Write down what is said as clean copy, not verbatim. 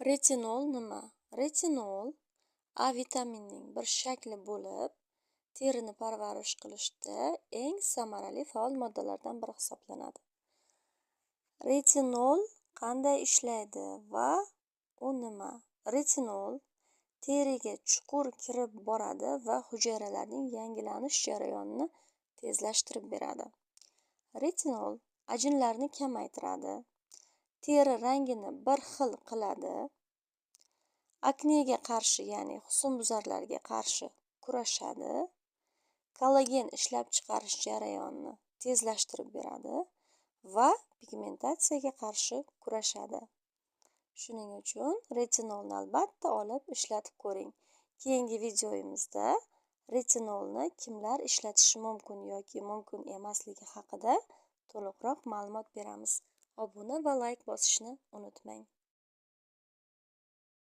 Retinol nima? Retinol A vitaminining bir shakli bo'lib, terini parvarish qilishda eng samarali faol moddalardan biri hisoblanadi. Retinol qanday ishlaydi va u nima? Retinol teriga chuqur kirib boradi va hujayralarning yangilanish jarayonini tezlashtirib beradi. Retinol ajinlarni kamaytiradi, teri rangini bir xil qiladi, aknega qarshi, ya'ni husnbuzarlarga qarshi kurashadi, kollagen ishlab chiqarish jarayonini tezlashtirib beradi va pigmentatsiyaga qarshi kurashadi. Shuning uchun retinolni albatta olib ishlatib ko'ring. Keyingi videomizda retinolni kimlar ishlatishi mumkin yoki mumkin emasligi haqida to'liqroq ma'lumot beramiz. Obuna va layk bosishni unutmang.